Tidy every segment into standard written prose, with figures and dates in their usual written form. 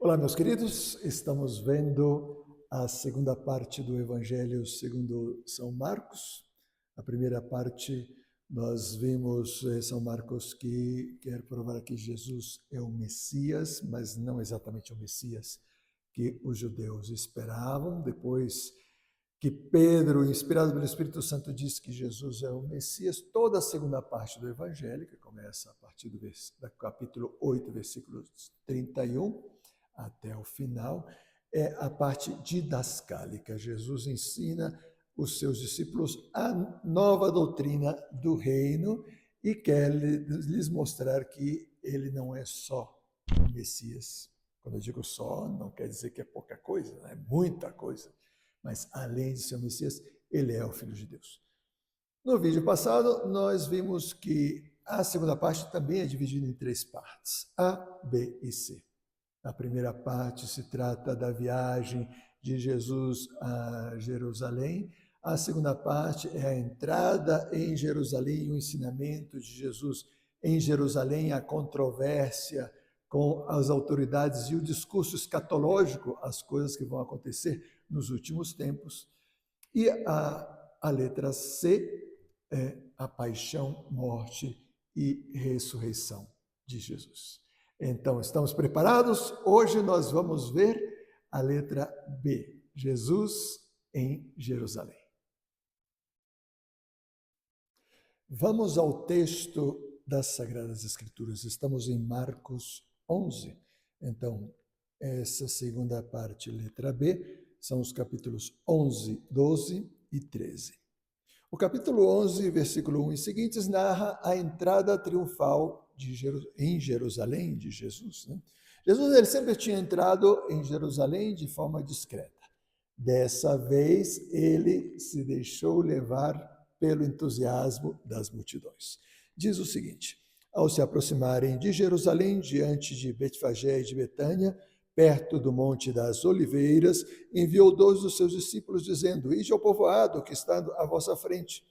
Olá, meus queridos, estamos vendo a segunda parte do Evangelho segundo São Marcos. A primeira parte nós vimos São Marcos que quer provar que Jesus é o Messias, mas não exatamente o Messias que os judeus esperavam. Depois que Pedro, inspirado pelo Espírito Santo, disse que Jesus é o Messias, toda a segunda parte do Evangelho, que começa a partir do capítulo 8, versículos 31, até o final, é a parte didascálica. Jesus ensina os seus discípulos a nova doutrina do reino e quer lhes mostrar que ele não é só o Messias. Quando eu digo só, não quer dizer que é pouca coisa, é muita coisa. Mas além de ser o Messias, ele é o Filho de Deus. No vídeo passado, nós vimos que a segunda parte também é dividida em três partes, A, B e C. A primeira parte se trata da viagem de Jesus a Jerusalém. A segunda parte é a entrada em Jerusalém, o ensinamento de Jesus em Jerusalém, a controvérsia com as autoridades e o discurso escatológico, as coisas que vão acontecer nos últimos tempos. E a letra C é a paixão, morte e ressurreição de Jesus. Então, estamos preparados? Hoje nós vamos ver a letra B, Jesus em Jerusalém. Vamos ao texto das Sagradas Escrituras. Estamos em Marcos 11. Então, essa segunda parte, letra B, são os capítulos 11, 12 e 13. O capítulo 11, versículo 1 e seguintes, narra a entrada triunfal em Jerusalém de Jesus. Jesus ele sempre tinha entrado em Jerusalém de forma discreta. Dessa vez, ele se deixou levar pelo entusiasmo das multidões. Diz o seguinte: ao se aproximarem de Jerusalém, diante de Betfagé e de Betânia, perto do Monte das Oliveiras, enviou 2 dos seus discípulos, dizendo: ide ao povoado que está à vossa frente.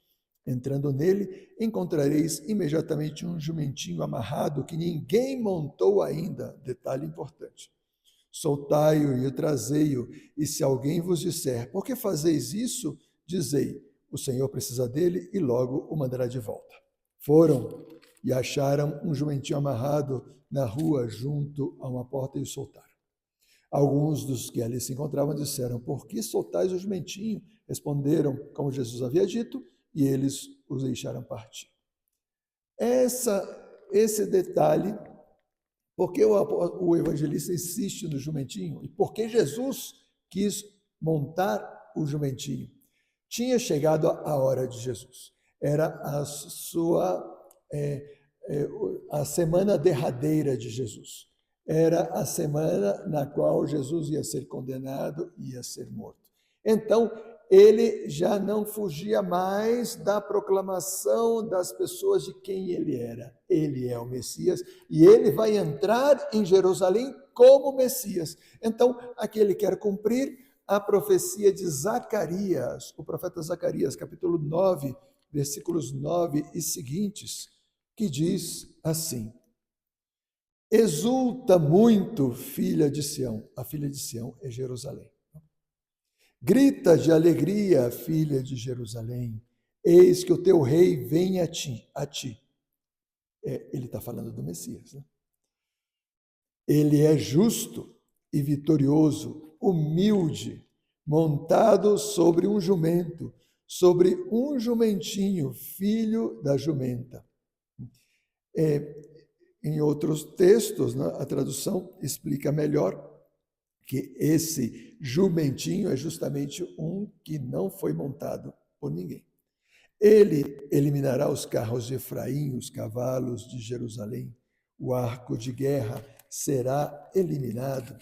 Entrando nele, encontrareis imediatamente um jumentinho amarrado que ninguém montou ainda. Detalhe importante. Soltai-o e trazei-o, e se alguém vos disser: por que fazeis isso? Dizei: o Senhor precisa dele e logo o mandará de volta. Foram e acharam um jumentinho amarrado na rua junto a uma porta e o soltaram. Alguns dos que ali se encontravam disseram: por que soltais o jumentinho? Responderam como Jesus havia dito, e eles os deixaram partir. Esse detalhe, porque o evangelista insiste no jumentinho, e porque Jesus quis montar o jumentinho. Tinha chegado a hora de Jesus. Era a semana derradeira de Jesus. Era a semana na qual Jesus ia ser condenado e ia ser morto. Então, ele já não fugia mais da proclamação das pessoas de quem ele era. Ele é o Messias e ele vai entrar em Jerusalém como Messias. Então, aqui ele quer cumprir a profecia de Zacarias, o profeta Zacarias, capítulo 9, versículos 9 e seguintes, que diz assim: exulta muito, filha de Sião. A filha de Sião é Jerusalém. Grita de alegria, filha de Jerusalém. Eis que o teu rei vem a ti. Ele está falando do Messias. Ele é justo e vitorioso, humilde, montado sobre um jumento, sobre um jumentinho, filho da jumenta. Em outros textos, a tradução explica melhor que esse jumentinho é justamente um que não foi montado por ninguém. Ele eliminará os carros de Efraim, os cavalos de Jerusalém, o arco de guerra será eliminado.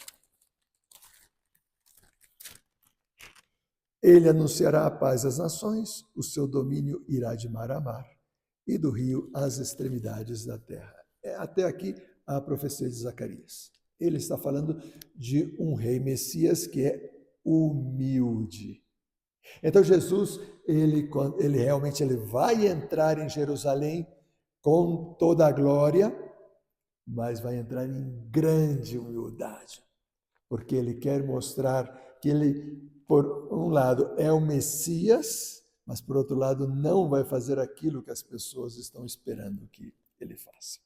Ele anunciará a paz às nações, o seu domínio irá de mar a mar e do rio às extremidades da terra. Até aqui a profecia de Zacarias. Ele está falando de um rei Messias que é humilde. Então Jesus, ele realmente vai entrar em Jerusalém com toda a glória, mas vai entrar em grande humildade. porque ele quer mostrar que ele, por um lado, é o Messias, mas por outro lado, não vai fazer aquilo que as pessoas estão esperando que ele faça.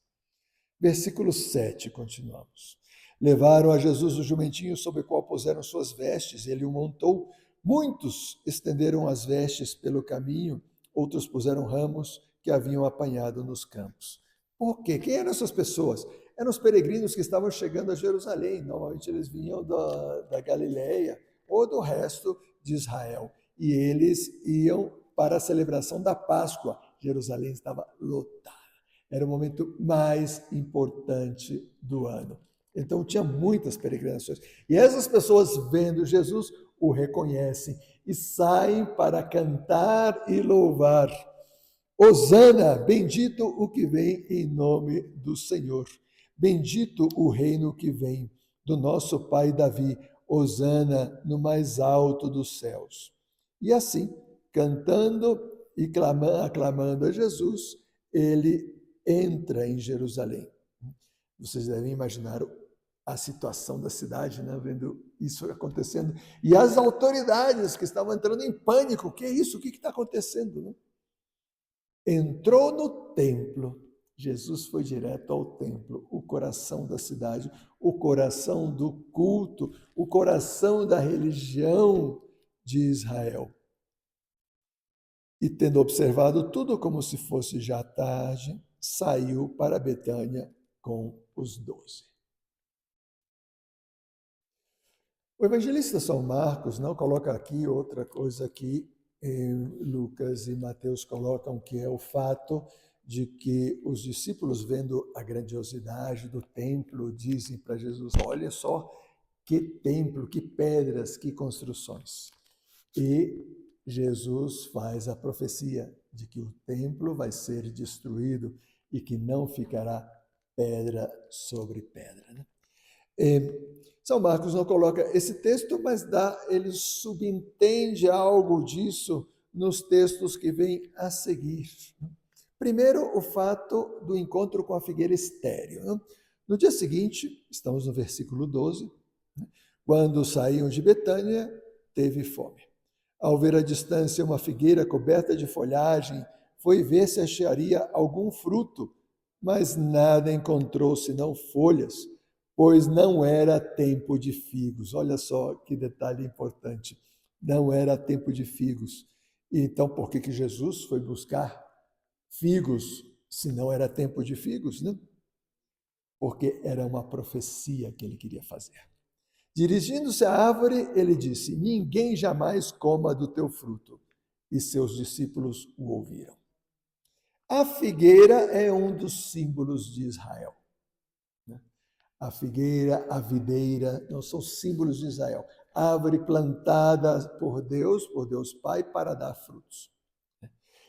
Versículo 7, continuamos. Levaram a Jesus o jumentinho sobre o qual puseram suas vestes, ele o montou. Muitos estenderam as vestes pelo caminho, outros puseram ramos que haviam apanhado nos campos. Por quê? Quem eram essas pessoas? Eram os peregrinos que estavam chegando a Jerusalém. Normalmente eles vinham da Galileia ou do resto de Israel. E eles iam para a celebração da Páscoa. Jerusalém estava lotada. Era o momento mais importante do ano. Então tinha muitas peregrinações. E essas pessoas, vendo Jesus, o reconhecem e saem para cantar e louvar. Hosana, bendito o que vem em nome do Senhor. Bendito o reino que vem do nosso pai Davi. Hosana no mais alto dos céus. E assim, cantando e aclamando a Jesus, ele entra em Jerusalém. Vocês devem imaginar a situação da cidade, né? Vendo isso acontecendo. E as autoridades que estavam entrando em pânico. O que é isso? O que está acontecendo? Né? Entrou no templo. Jesus foi direto ao templo, o coração da cidade, o coração do culto, o coração da religião de Israel. E tendo observado tudo como se fosse já tarde, saiu para Betânia com os 12. O evangelista São Marcos não coloca aqui outra coisa que Lucas e Mateus colocam, que é o fato de que os discípulos, vendo a grandiosidade do templo, dizem para Jesus: olha só que templo, que pedras, que construções. E Jesus faz a profecia de que o templo vai ser destruído e que não ficará pedra sobre pedra. Né? São Marcos não coloca esse texto, mas ele subentende algo disso nos textos que vêm a seguir. Primeiro, o fato do encontro com a figueira estéril. No dia seguinte, estamos no versículo 12, quando saíam de Betânia, teve fome. Ao ver à distância uma figueira coberta de folhagem, foi ver se acharia algum fruto, mas nada encontrou senão folhas, pois não era tempo de figos. Olha só que detalhe importante. Não era tempo de figos. Então, por que Jesus foi buscar figos se não era tempo de figos, né? Porque era uma profecia que ele queria fazer. Dirigindo-se à árvore, ele disse: ninguém jamais coma do teu fruto. E seus discípulos o ouviram. A figueira é um dos símbolos de Israel. A figueira, a videira, não são símbolos de Israel. Árvore plantada por Deus Pai, para dar frutos.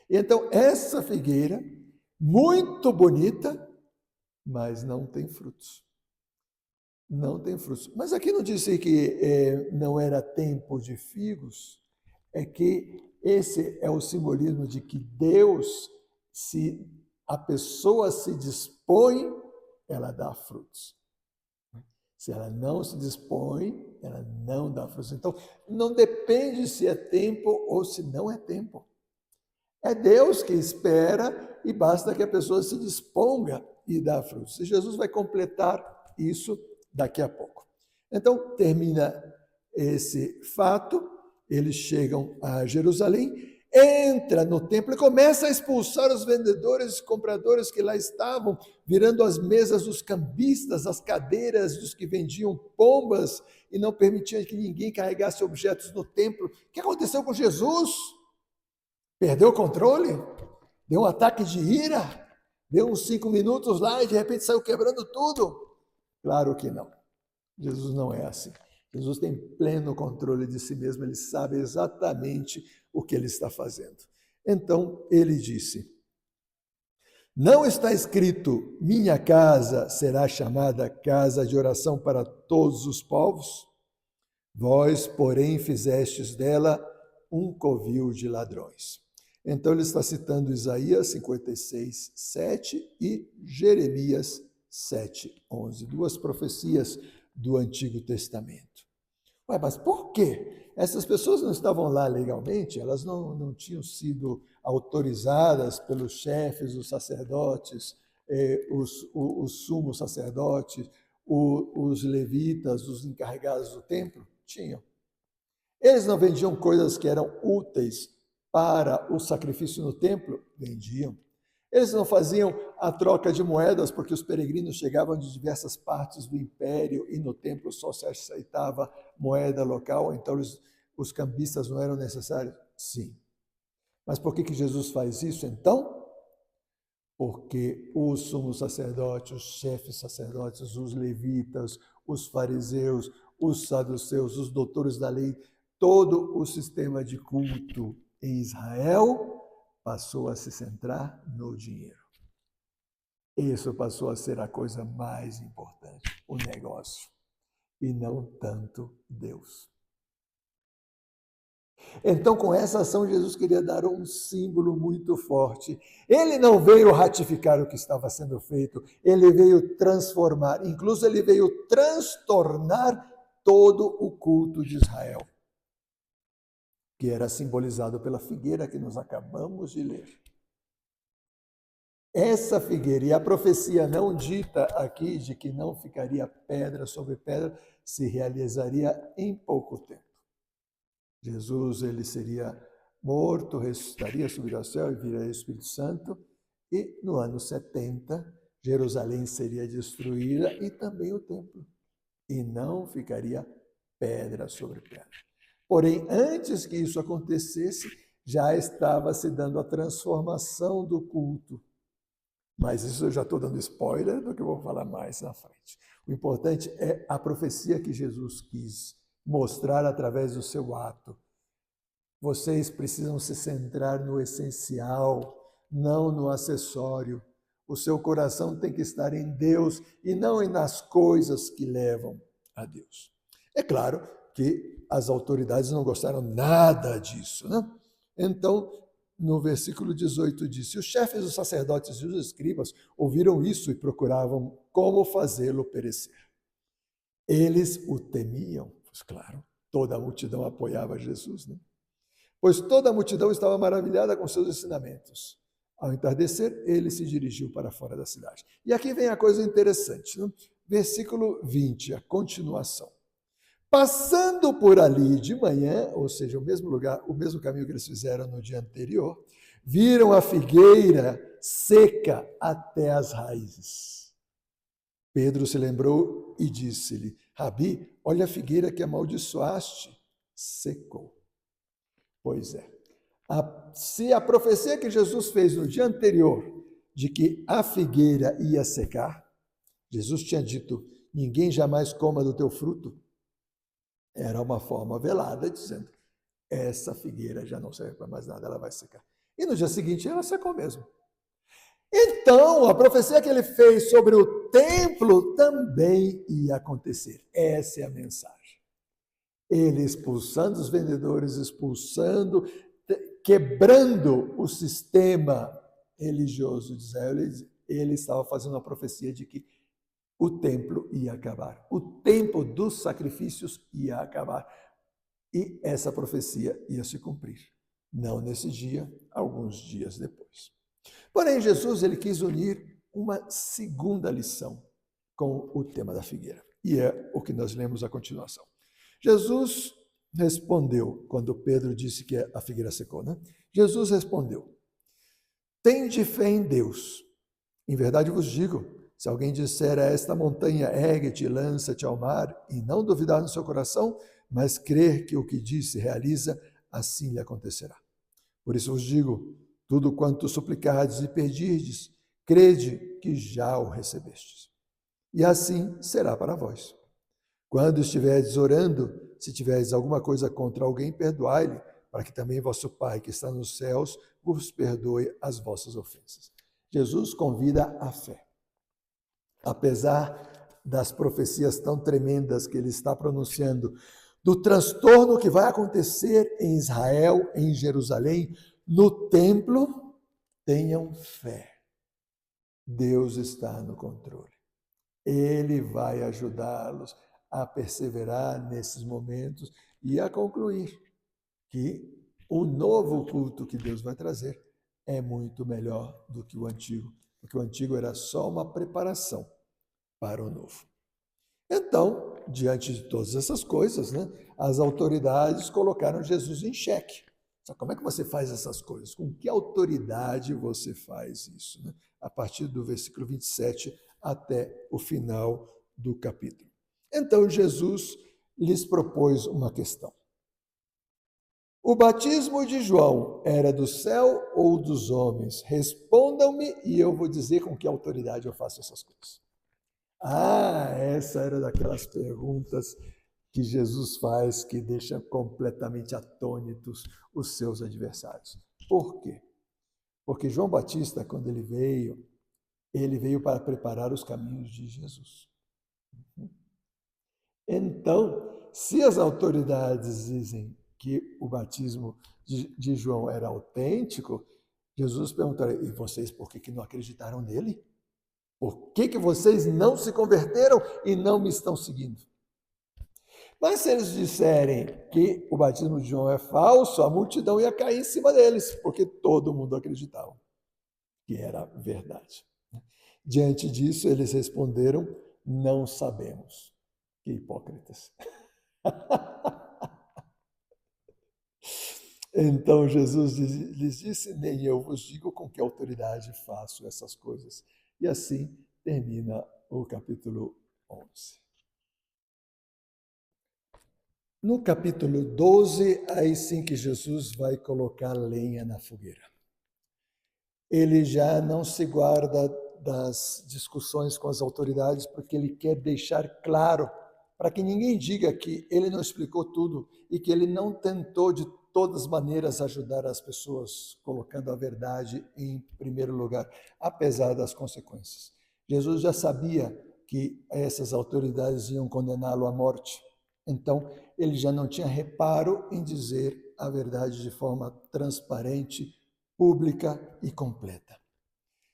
Então, essa figueira, muito bonita, mas não tem frutos. Não tem frutos. Mas aqui não disse que não era tempo de figos, é que esse é o simbolismo de que Deus, se a pessoa se dispõe, ela dá frutos. Se ela não se dispõe, ela não dá frutos. Então, não depende se é tempo ou se não é tempo. É Deus que espera e basta que a pessoa se disponga e dá frutos. E Jesus vai completar isso daqui a pouco. Então, termina esse fato, eles chegam a Jerusalém, entra no templo e começa a expulsar os vendedores e compradores que lá estavam, virando as mesas dos cambistas, as cadeiras dos que vendiam pombas e não permitia que ninguém carregasse objetos no templo. O que aconteceu com Jesus? Perdeu o controle? Deu um ataque de ira? Deu uns 5 minutos lá e de repente saiu quebrando tudo? Claro que não. Jesus não é assim. Jesus tem pleno controle de si mesmo, ele sabe exatamente o que ele está fazendo. Então, ele disse: não está escrito, minha casa será chamada casa de oração para todos os povos? Vós, porém, fizestes dela um covil de ladrões. Então, ele está citando Isaías 56, 7 e Jeremias 7, 11. Duas profecias do Antigo Testamento. Ué, mas por quê? Essas pessoas não estavam lá legalmente, elas não tinham sido autorizadas pelos chefes, os sacerdotes, os sumos sacerdotes, os levitas, os encarregados do templo? Tinham. Eles não vendiam coisas que eram úteis para o sacrifício no templo? Vendiam. Eles não faziam a troca de moedas porque os peregrinos chegavam de diversas partes do império e no templo só se aceitava moeda local, então os cambistas não eram necessários? Sim. Mas por que Jesus faz isso então? Porque os sumos sacerdotes, os chefes sacerdotes, os levitas, os fariseus, os saduceus, os doutores da lei, todo o sistema de culto em Israel passou a se centrar no dinheiro. Isso passou a ser a coisa mais importante, o negócio, e não tanto Deus. Então, com essa ação, Jesus queria dar um símbolo muito forte. Ele não veio ratificar o que estava sendo feito, ele veio transformar, inclusive ele veio transtornar todo o culto de Israel, que era simbolizado pela figueira que nós acabamos de ler. Essa figueira, e a profecia não dita aqui de que não ficaria pedra sobre pedra, se realizaria em pouco tempo. Jesus, ele seria morto, ressuscitaria, subiria ao céu e viria o Espírito Santo, e no ano 70, Jerusalém seria destruída e também o templo, e não ficaria pedra sobre pedra. Porém, antes que isso acontecesse, já estava se dando a transformação do culto. Mas isso eu já estou dando spoiler do que eu vou falar mais na frente. O importante é a profecia que Jesus quis mostrar através do seu ato. Vocês precisam se centrar no essencial, não no acessório. O seu coração tem que estar em Deus e não nas coisas que levam a Deus. É claro que as autoridades não gostaram nada disso, né? Então, no versículo 18 diz: os chefes dos sacerdotes e os escribas ouviram isso e procuravam como fazê-lo perecer. Eles o temiam, pois claro, toda a multidão apoiava Jesus, né? Pois toda a multidão estava maravilhada com seus ensinamentos. Ao entardecer, ele se dirigiu para fora da cidade. E aqui vem a coisa interessante, né? Versículo 20, a continuação. Passando por ali de manhã, ou seja, o mesmo lugar, o mesmo caminho que eles fizeram no dia anterior, viram a figueira seca até as raízes. Pedro se lembrou e disse-lhe: Rabi, olha a figueira que amaldiçoaste, secou. Pois é. Se a profecia que Jesus fez no dia anterior, de que a figueira ia secar, Jesus tinha dito: ninguém jamais coma do teu fruto. Era uma forma velada, dizendo: essa figueira já não serve para mais nada, ela vai secar. E no dia seguinte ela secou mesmo. Então, a profecia que ele fez sobre o templo também ia acontecer. Essa é a mensagem. Ele expulsando os vendedores, expulsando, quebrando o sistema religioso de Israel, ele estava fazendo a profecia de que o templo ia acabar. O tempo dos sacrifícios ia acabar. E essa profecia ia se cumprir. Não nesse dia, alguns dias depois. Porém, Jesus ele quis unir uma segunda lição com o tema da figueira. E é o que nós lemos a continuação. Jesus respondeu, quando Pedro disse que a figueira secou, né? Jesus respondeu: tende fé em Deus. Em verdade vos digo, se alguém disser a esta montanha, ergue-te, lança-te ao mar, e não duvidar no seu coração, mas crer que o que diz se realiza, assim lhe acontecerá. Por isso vos digo, tudo quanto suplicardes e pedirdes, crede que já o recebestes. E assim será para vós. Quando estiverdes orando, se tiverdes alguma coisa contra alguém, perdoai-lhe, para que também vosso Pai, que está nos céus, vos perdoe as vossas ofensas. Jesus convida a fé. Apesar das profecias tão tremendas que ele está pronunciando, do transtorno que vai acontecer em Israel, em Jerusalém, no templo, tenham fé. Deus está no controle. Ele vai ajudá-los a perseverar nesses momentos e a concluir que o novo culto que Deus vai trazer é muito melhor do que o antigo, porque o antigo era só uma preparação para o novo. Então, diante de todas essas coisas, né, as autoridades colocaram Jesus em xeque. Como é que você faz essas coisas? Com que autoridade você faz isso? Né? A partir do versículo 27 até o final do capítulo. Então, Jesus lhes propôs uma questão. O batismo de João era do céu ou dos homens? Respondam-me e eu vou dizer com que autoridade eu faço essas coisas. Essa era daquelas perguntas que Jesus faz que deixa completamente atônitos os seus adversários. Por quê? Porque João Batista, quando ele veio para preparar os caminhos de Jesus. Então, se as autoridades dizem que o batismo de João era autêntico, Jesus perguntaria, e vocês por que não acreditaram nele? Por que vocês não se converteram e não me estão seguindo? Mas se eles disserem que o batismo de João é falso, a multidão ia cair em cima deles, porque todo mundo acreditava que era verdade. Diante disso, eles responderam, não sabemos. Que hipócritas. Então Jesus lhes disse, nem eu vos digo com que autoridade faço essas coisas. E assim termina o capítulo 11. No capítulo 12, aí sim que Jesus vai colocar lenha na fogueira. Ele já não se guarda das discussões com as autoridades, porque ele quer deixar claro, para que ninguém diga que ele não explicou tudo e que ele não tentou de todas as maneiras ajudar as pessoas, colocando a verdade em primeiro lugar, apesar das consequências. Jesus já sabia que essas autoridades iam condená-lo à morte. Então, ele já não tinha reparo em dizer a verdade de forma transparente, pública e completa.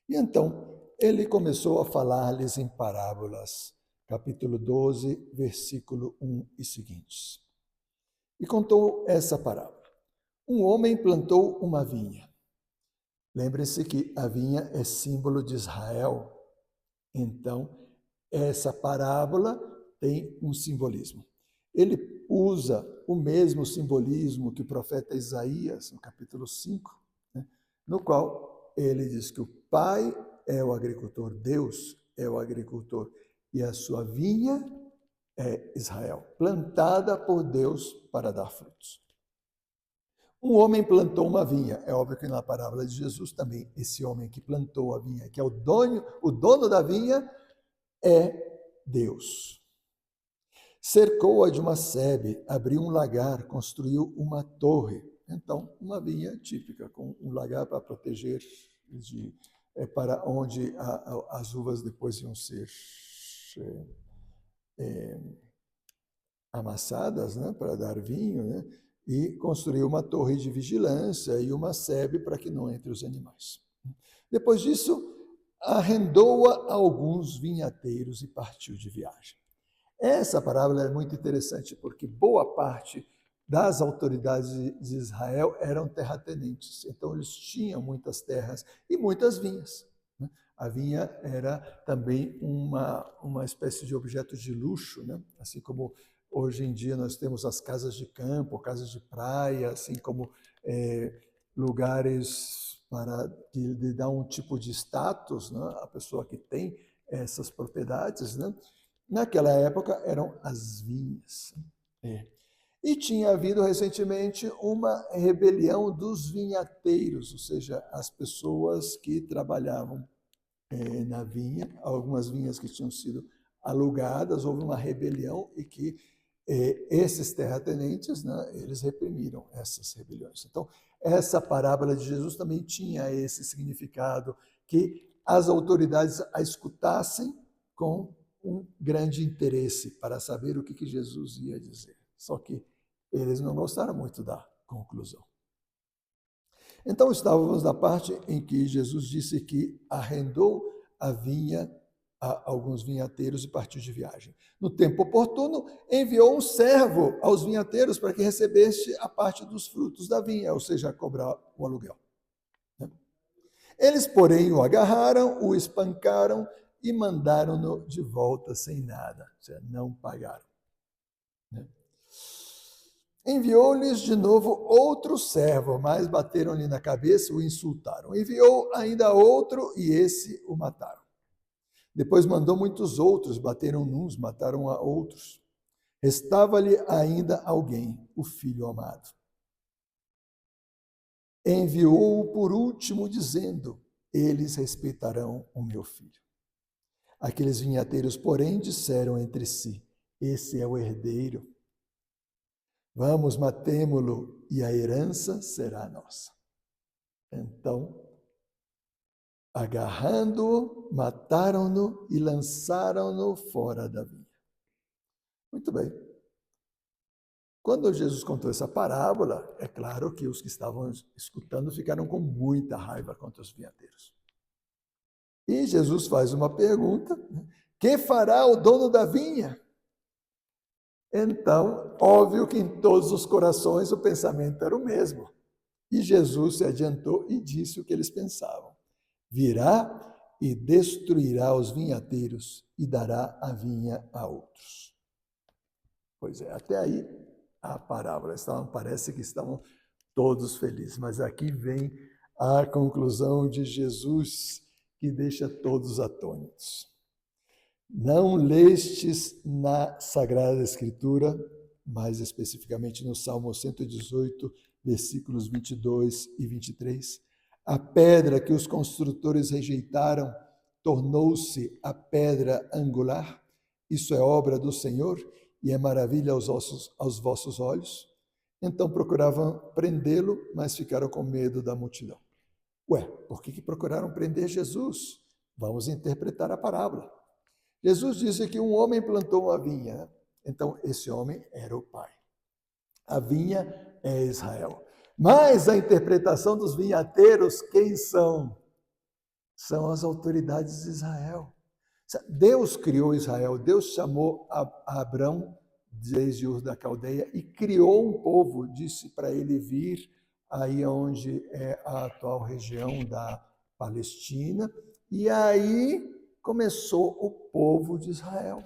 E então, ele começou a falar-lhes em parábolas, capítulo 12, versículo 1 e seguintes. E contou essa parábola. Um homem plantou uma vinha. Lembre-se que a vinha é símbolo de Israel. Então, essa parábola tem um simbolismo. Ele usa o mesmo simbolismo que o profeta Isaías, no capítulo 5, né, no qual ele diz que o Pai é o agricultor, Deus é o agricultor, e a sua vinha é Israel, plantada por Deus para dar frutos. Um homem plantou uma vinha. É óbvio que na parábola de Jesus também, esse homem que plantou a vinha, que é o dono da vinha, é Deus. Cercou-a de uma sebe, abriu um lagar, construiu uma torre. Então, uma vinha típica, com um lagar para proteger, para onde as uvas depois iam ser amassadas, né, para dar vinho, né, e construiu uma torre de vigilância e uma sebe para que não entre os animais. Depois disso, arrendou-a a alguns vinhateiros e partiu de viagem. Essa parábola é muito interessante porque boa parte das autoridades de Israel eram terratenentes, então eles tinham muitas terras e muitas vinhas. A vinha era também uma espécie de objeto de luxo, né? Assim como hoje em dia nós temos as casas de campo, casas de praia, assim como lugares para que lhe dá um tipo de status, né? A pessoa que tem essas propriedades, né? Naquela época eram as vinhas. E tinha havido recentemente uma rebelião dos vinhateiros, ou seja, as pessoas que trabalhavam na vinha, algumas vinhas que tinham sido alugadas, houve uma rebelião e que esses terratenentes, né, eles reprimiram essas rebeliões. Então, essa parábola de Jesus também tinha esse significado, que as autoridades a escutassem com um grande interesse para saber o que Jesus ia dizer. Só que eles não gostaram muito da conclusão. Então estávamos na parte em que Jesus disse que arrendou a vinha a alguns vinhateiros e partiu de viagem. No tempo oportuno, enviou um servo aos vinhateiros para que recebesse a parte dos frutos da vinha, ou seja, cobrar o aluguel. Eles, porém, o agarraram, o espancaram e mandaram-no de volta sem nada, ou seja, não pagaram. Enviou-lhes de novo outro servo, mas bateram-lhe na cabeça e o insultaram. Enviou ainda outro e esse o mataram. Depois mandou muitos outros, bateram uns, mataram a outros. Restava-lhe ainda alguém, o filho amado. Enviou-o por último, dizendo: eles respeitarão o meu filho. Aqueles vinhateiros, porém, disseram entre si: esse é o herdeiro. Vamos, matemo-lo e a herança será nossa. Então, agarrando-o, mataram-no e lançaram-no fora da vinha. Muito bem. Quando Jesus contou essa parábola, é claro que os que estavam escutando ficaram com muita raiva contra os vinhateiros. E Jesus faz uma pergunta: que fará o dono da vinha? Então, óbvio que em todos os corações o pensamento era o mesmo. E Jesus se adiantou e disse o que eles pensavam: virá e destruirá os vinhateiros e dará a vinha a outros. Pois é, até aí a parábola. Parece que estavam todos felizes, mas aqui vem a conclusão de Jesus que deixa todos atônitos. Não lestes na Sagrada Escritura, mais especificamente no Salmo 118, versículos 22 e 23, a pedra que os construtores rejeitaram tornou-se a pedra angular. Isso é obra do Senhor e é maravilha aos vossos olhos. Então procuravam prendê-lo, mas ficaram com medo da multidão. Ué, por que procuraram prender Jesus? Vamos interpretar a parábola. Jesus disse que um homem plantou uma vinha. Então, esse homem era o pai. A vinha é Israel. Mas a interpretação dos vinhateiros, quem são? São as autoridades de Israel. Deus criou Israel, Deus chamou Abrão desde Ur da Caldeia e criou um povo, disse para ele vir aí onde é a atual região da Palestina, e aí começou o povo de Israel.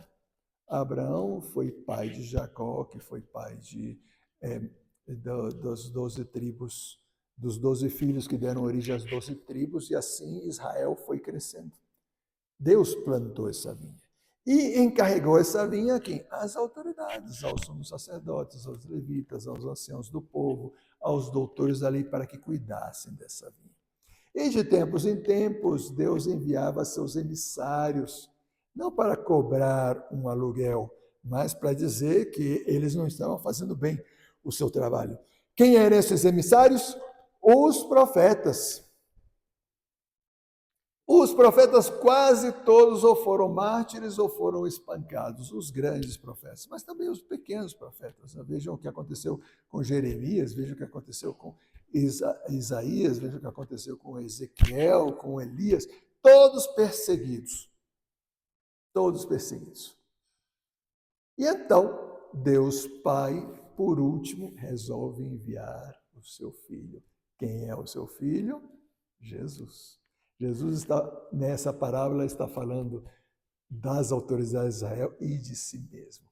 Abraão foi pai de Jacó, que foi pai das 12 tribos, dos 12 filhos que deram origem às 12 tribos, e assim Israel foi crescendo. Deus plantou essa vinha. E encarregou essa vinha a quem? Às autoridades, aos sumos sacerdotes, aos levitas, aos anciãos do povo, aos doutores da lei, para que cuidassem dessa vinha. E de tempos em tempos, Deus enviava seus emissários, não para cobrar um aluguel, mas para dizer que eles não estavam fazendo bem o seu trabalho. Quem eram esses emissários? Os profetas. Os profetas quase todos ou foram mártires ou foram espancados, os grandes profetas, mas também os pequenos profetas. Vejam o que aconteceu com Jeremias, vejam o que aconteceu com Isaías, vejam o que aconteceu com Ezequiel, com Elias, todos perseguidos. Todos perseguidos. E então, Deus Pai, por último, resolve enviar o seu filho. Quem é o seu filho? Jesus. Jesus está, nessa parábola, está falando das autoridades de Israel e de si mesmo.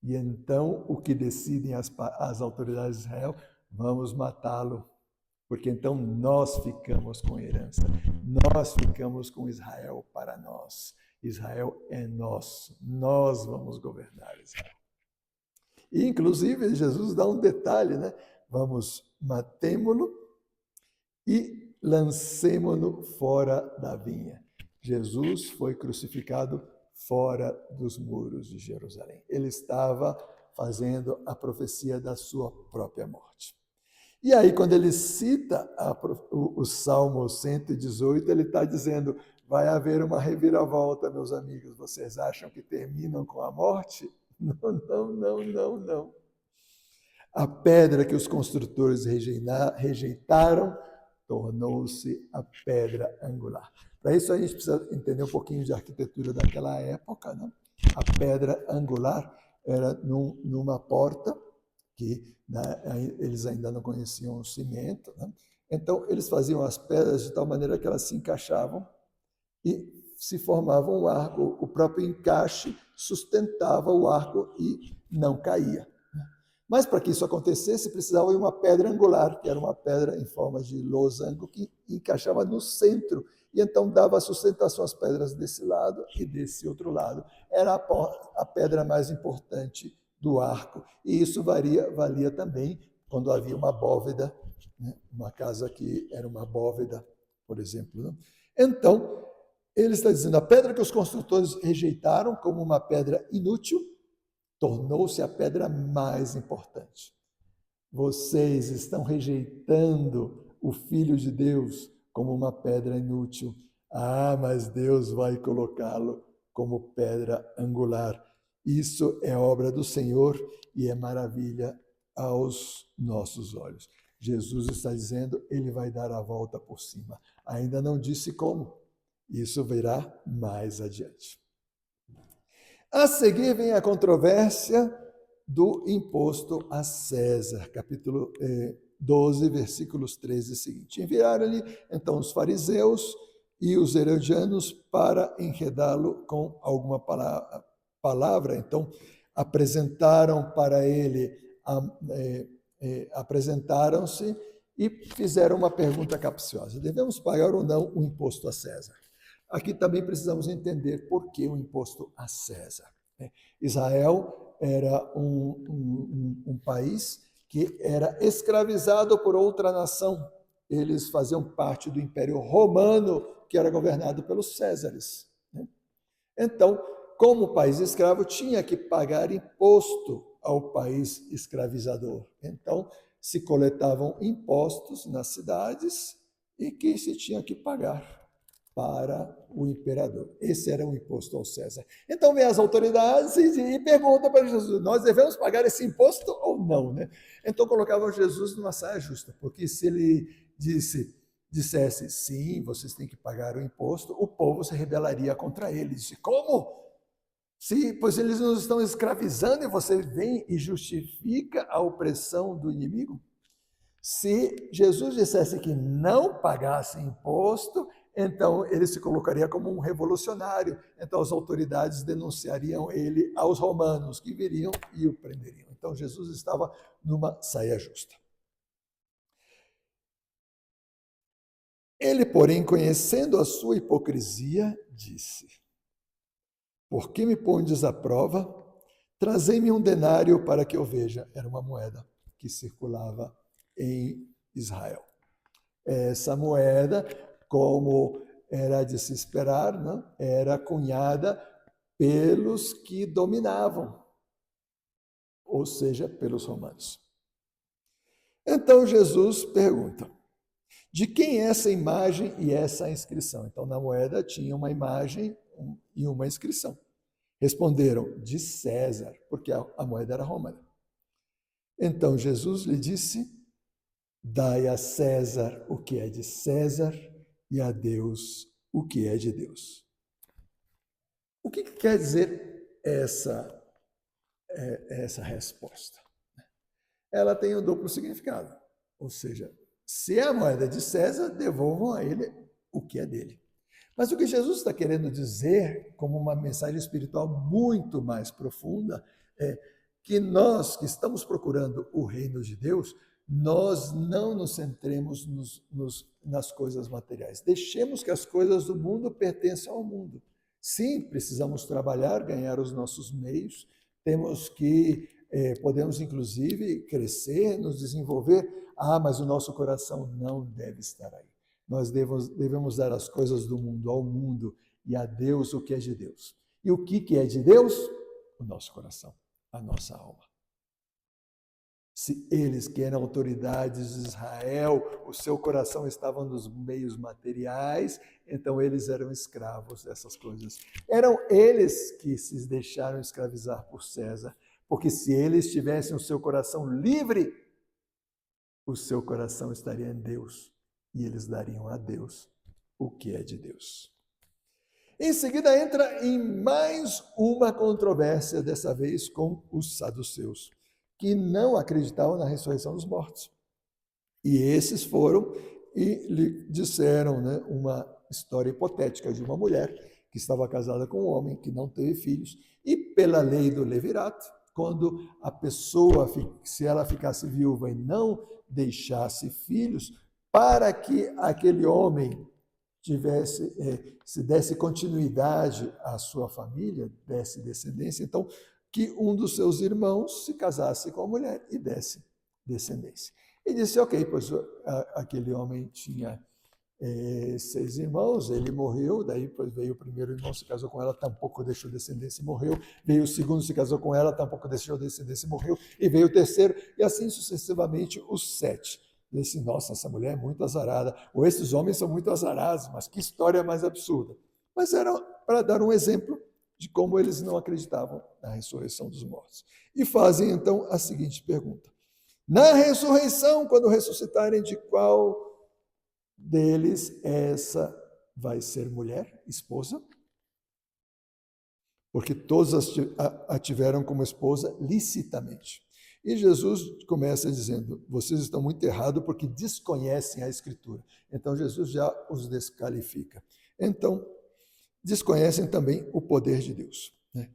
E então, o que decidem as autoridades de Israel? Vamos matá-lo, porque então nós ficamos com a herança, nós ficamos com Israel para nós. Israel é nosso, nós vamos governar Israel. E, inclusive, Jesus dá um detalhe, né? Vamos, matemo-lo e lancemo-lo fora da vinha. Jesus foi crucificado fora dos muros de Jerusalém. Ele estava fazendo a profecia da sua própria morte. E aí, quando ele cita o Salmo 118, ele está dizendo: vai haver uma reviravolta, meus amigos. Vocês acham que terminam com a morte? Não, não, não, não, não. A pedra que os construtores rejeitaram tornou-se a pedra angular. Para isso, a gente precisa entender um pouquinho de arquitetura daquela época, né? A pedra angular era numa porta, que né, eles ainda não conheciam o cimento, né? Então, eles faziam as pedras de tal maneira que elas se encaixavam e se formava um arco. O próprio encaixe sustentava o arco e não caía. Mas para que isso acontecesse, precisava de uma pedra angular, que era uma pedra em forma de losango que encaixava no centro e então dava sustentação às pedras desse lado e desse outro lado. Era a pedra mais importante do arco. E isso valia também quando havia uma bóveda, né? Uma casa que era uma bóveda, por exemplo. Né? Então, ele está dizendo, a pedra que os construtores rejeitaram como uma pedra inútil, tornou-se a pedra mais importante. Vocês estão rejeitando o Filho de Deus como uma pedra inútil. Ah, mas Deus vai colocá-lo como pedra angular. Isso é obra do Senhor e é maravilha aos nossos olhos. Jesus está dizendo, ele vai dar a volta por cima. Ainda não disse como. Isso virá mais adiante. A seguir vem a controvérsia do imposto a César, capítulo 12, versículos 13 e seguinte. Enviaram-lhe, então, os fariseus e os herodianos para enredá-lo com alguma palavra. Então, apresentaram para ele, apresentaram-se e fizeram uma pergunta capciosa. Devemos pagar ou não o imposto a César? Aqui também precisamos entender por que o imposto a César. Israel era um país que era escravizado por outra nação. Eles faziam parte do Império Romano, que era governado pelos Césares. Então, como país escravo, tinha que pagar imposto ao país escravizador. Então, se coletavam impostos nas cidades e que se tinha que pagar para o imperador. Esse era o imposto ao César. Então vem as autoridades e perguntam para Jesus, nós devemos pagar esse imposto ou não? Né? Então colocavam Jesus numa saia justa, porque se ele dissesse, sim, vocês têm que pagar o imposto, o povo se rebelaria contra ele. Disse, como? Pois eles nos estão escravizando e você vem e justifica a opressão do inimigo? Se Jesus dissesse que não pagasse imposto, então ele se colocaria como um revolucionário. Então as autoridades denunciariam ele aos romanos, que viriam e o prenderiam. Então Jesus estava numa saia justa. Ele, porém, conhecendo a sua hipocrisia, disse, por que me pondes à prova? Trazei-me um denário para que eu veja. Era uma moeda que circulava em Israel. Essa moeda, como era de se esperar, né, era cunhada pelos que dominavam, ou seja, pelos romanos. Então Jesus pergunta, de quem é essa imagem e essa inscrição? Então na moeda tinha uma imagem e uma inscrição. Responderam, de César, porque a moeda era romana. Então Jesus lhe disse, dai a César o que é de César e a Deus o que é de Deus. O que quer dizer essa resposta? Ela tem um duplo significado. Ou seja, se é a moeda de César, devolvam a ele o que é dele. Mas o que Jesus está querendo dizer, como uma mensagem espiritual muito mais profunda, é que nós que estamos procurando o reino de Deus, nós não nos centremos nas coisas materiais. Deixemos que as coisas do mundo pertençam ao mundo. Sim, precisamos trabalhar, ganhar os nossos meios, podemos inclusive crescer, nos desenvolver. Mas o nosso coração não deve estar aí. Nós devemos dar as coisas do mundo ao mundo e a Deus o que é de Deus. E o que é de Deus? O nosso coração, a nossa alma. Se eles, que eram autoridades de Israel, o seu coração estava nos meios materiais, então eles eram escravos dessas coisas. Eram eles que se deixaram escravizar por César, porque se eles tivessem o seu coração livre, o seu coração estaria em Deus e eles dariam a Deus o que é de Deus. Em seguida entra em mais uma controvérsia, dessa vez com os saduceus, que não acreditavam na ressurreição dos mortos. E esses foram e lhe disseram, né, uma história hipotética de uma mulher que estava casada com um homem que não teve filhos, e pela lei do levirato, quando a pessoa, se ela ficasse viúva e não deixasse filhos, para que aquele homem se desse continuidade à sua família, desse descendência, então que um dos seus irmãos se casasse com a mulher e desse descendência. E disse, ok, pois aquele homem tinha 6 irmãos, ele morreu, daí depois veio o primeiro irmão, se casou com ela, tampouco deixou descendência e morreu, veio o segundo, se casou com ela, tampouco deixou descendência e morreu, e veio o terceiro, e assim sucessivamente os 7. Disse, nossa, essa mulher é muito azarada, ou esses homens são muito azarados, mas que história mais absurda. Mas era para dar um exemplo de como eles não acreditavam na ressurreição dos mortos. E fazem então a seguinte pergunta: na ressurreição, quando ressuscitarem, de qual deles essa vai ser mulher, esposa? Porque todos a tiveram como esposa licitamente. E Jesus começa dizendo, vocês estão muito errados porque desconhecem a Escritura. Então Jesus já os desqualifica. Então, desconhecem também o poder de Deus, né?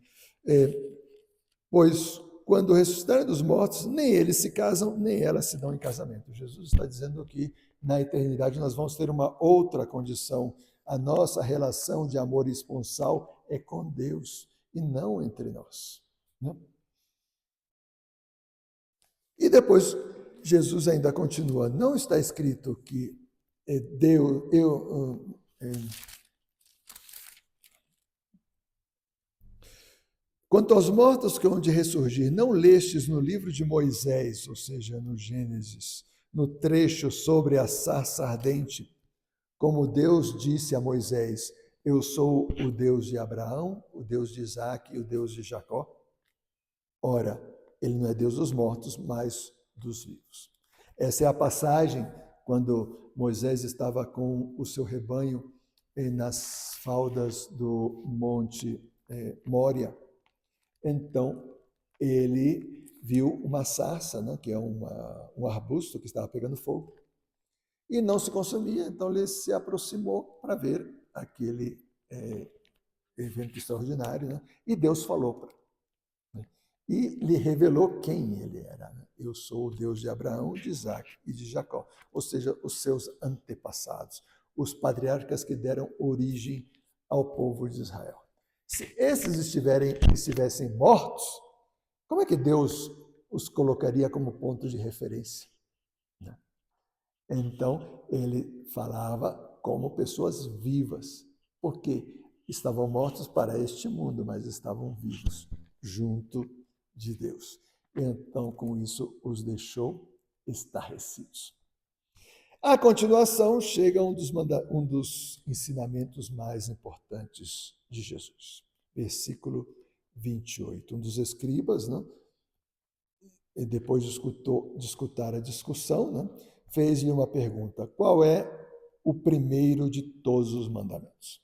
Pois quando ressuscitarem dos mortos, nem eles se casam, nem elas se dão em casamento. Jesus está dizendo que na eternidade nós vamos ter uma outra condição. A nossa relação de amor esponsal é com Deus e não entre nós, né? E depois Jesus ainda continua, não está escrito que Deus, quanto aos mortos que hão de ressurgir, não lestes no livro de Moisés, ou seja, no Gênesis, no trecho sobre a sarça ardente, como Deus disse a Moisés, eu sou o Deus de Abraão, o Deus de Isaac e o Deus de Jacó? Ora, ele não é Deus dos mortos, mas dos vivos. Essa é a passagem quando Moisés estava com o seu rebanho nas faldas do Monte Mória. Então, ele viu uma sarça, né, que é um arbusto que estava pegando fogo, e não se consumia. Então, ele se aproximou para ver aquele evento extraordinário, né? E Deus falou para ele, né? E lhe revelou quem ele era, né? Eu sou o Deus de Abraão, de Isaac e de Jacó, ou seja, os seus antepassados, os patriarcas que deram origem ao povo de Israel. Se esses estivessem mortos, como é que Deus os colocaria como ponto de referência, né? Então, ele falava como pessoas vivas, porque estavam mortos para este mundo, mas estavam vivos junto de Deus. Então, com isso, os deixou estarrecidos. A continuação chega um dos ensinamentos mais importantes de Jesus. Versículo 28. Um dos escribas, né, depois de escutar a discussão, né, fez-lhe uma pergunta: qual é o primeiro de todos os mandamentos?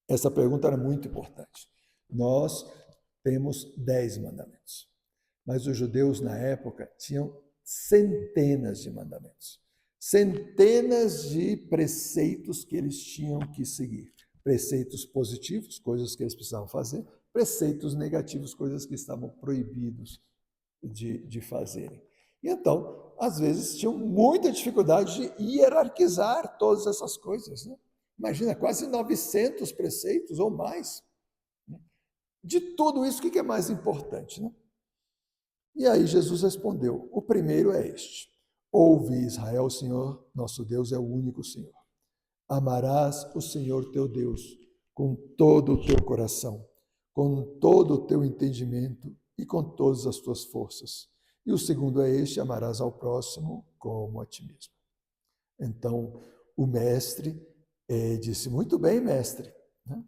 Essa pergunta era muito importante. Nós temos 10 mandamentos, mas os judeus na época tinham centenas de mandamentos, centenas de preceitos que eles tinham que seguir. Preceitos positivos, coisas que eles precisavam fazer, preceitos negativos, coisas que estavam proibidos de fazerem. E então, às vezes, tinham muita dificuldade de hierarquizar todas essas coisas, né? Imagina, quase 900 preceitos ou mais. De tudo isso, o que é mais importante, né? E aí Jesus respondeu, o primeiro é este: ouve, Israel, o Senhor, nosso Deus é o único Senhor. Amarás o Senhor teu Deus com todo o teu coração, com todo o teu entendimento e com todas as tuas forças. E o segundo é este: amarás ao próximo como a ti mesmo. Então, o mestre disse, muito bem, mestre, né?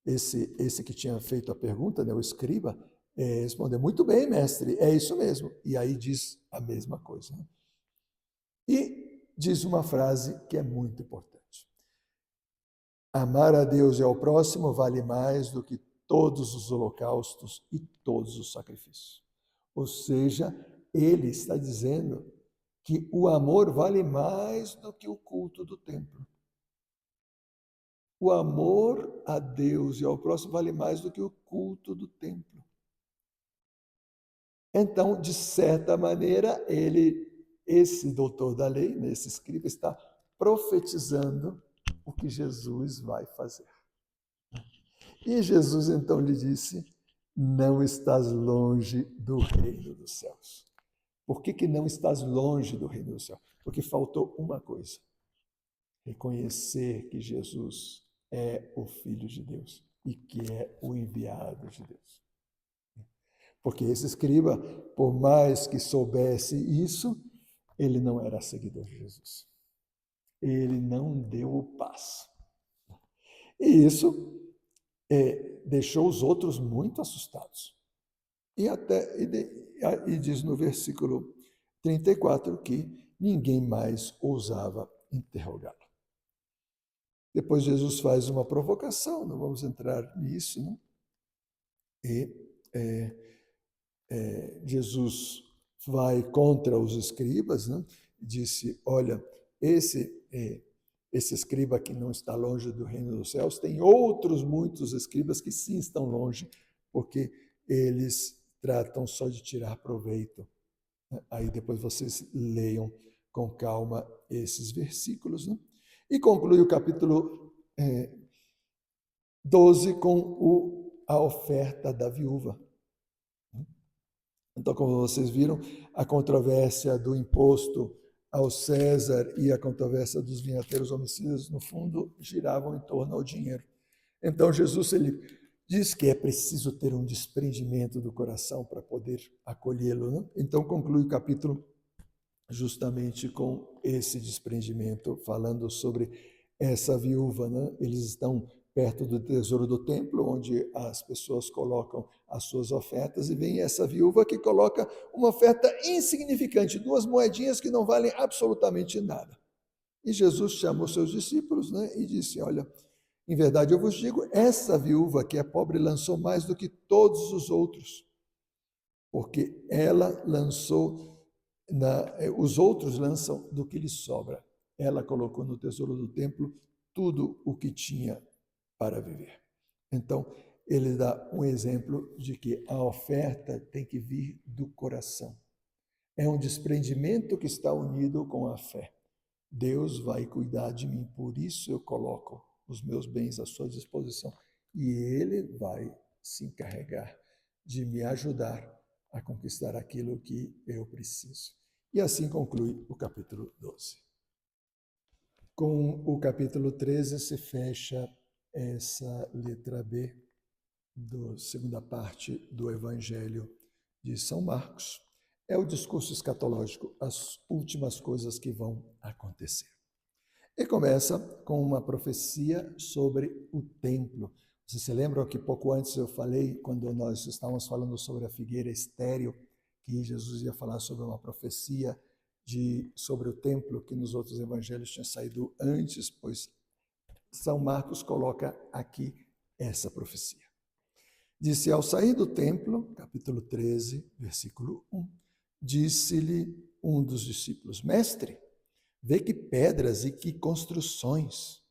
Esse que tinha feito a pergunta, né, o escriba, respondeu, muito bem, mestre, é isso mesmo. E aí diz a mesma coisa, né? E diz uma frase que é muito importante. Amar a Deus e ao próximo vale mais do que todos os holocaustos e todos os sacrifícios. Ou seja, ele está dizendo que o amor vale mais do que o culto do templo. O amor a Deus e ao próximo vale mais do que o culto do templo. Então, de certa maneira, esse doutor da lei, esse escriba, está profetizando o que Jesus vai fazer. E Jesus então lhe disse: não estás longe do reino dos céus. Por que não estás longe do reino dos céus? Porque faltou uma coisa: reconhecer que Jesus é o Filho de Deus e que é o enviado de Deus. Porque esse escriba, por mais que soubesse isso, ele não era seguidor de Jesus. Ele não deu o passo. E isso deixou os outros muito assustados. E diz no versículo 34 que ninguém mais ousava interrogá-lo. Depois Jesus faz uma provocação, não vamos entrar nisso, né? E Jesus vai contra os escribas, né? Disse: olha, esse escriba que não está longe do reino dos céus, tem outros muitos escribas que sim estão longe, porque eles tratam só de tirar proveito. Aí depois vocês leiam com calma esses versículos, né? E conclui o capítulo 12 com a oferta da viúva. Então, como vocês viram, a controvérsia do imposto ao César e a controvérsia dos vinhateiros homicidas, no fundo, giravam em torno ao dinheiro. Então, Jesus ele diz que é preciso ter um desprendimento do coração para poder acolhê-lo, né? Então, conclui o capítulo justamente com esse desprendimento, falando sobre essa viúva, né? Eles estão perto do tesouro do templo, onde as pessoas colocam as suas ofertas, e vem essa viúva que coloca uma oferta insignificante, 2 moedinhas que não valem absolutamente nada. E Jesus chamou seus discípulos, né, e disse: olha, em verdade eu vos digo, essa viúva que é pobre lançou mais do que todos os outros, porque ela lançou, os outros lançam do que lhes sobra. Ela colocou no tesouro do templo tudo o que tinha para viver. Então, ele dá um exemplo de que a oferta tem que vir do coração. É um desprendimento que está unido com a fé. Deus vai cuidar de mim, por isso eu coloco os meus bens à sua disposição. E ele vai se encarregar de me ajudar a conquistar aquilo que eu preciso. E assim conclui o capítulo 12. Com o capítulo 13 se fecha essa letra B da segunda parte do Evangelho de São Marcos. É o discurso escatológico, as últimas coisas que vão acontecer. E começa com uma profecia sobre o templo. Vocês se lembram que pouco antes eu falei, quando nós estávamos falando sobre a figueira estéril, que Jesus ia falar sobre uma profecia sobre o templo, que nos outros evangelhos tinha saído antes, pois São Marcos coloca aqui essa profecia. Disse: ao sair do templo, capítulo 13, versículo 1, disse-lhe um dos discípulos: mestre, vê que pedras e que construções.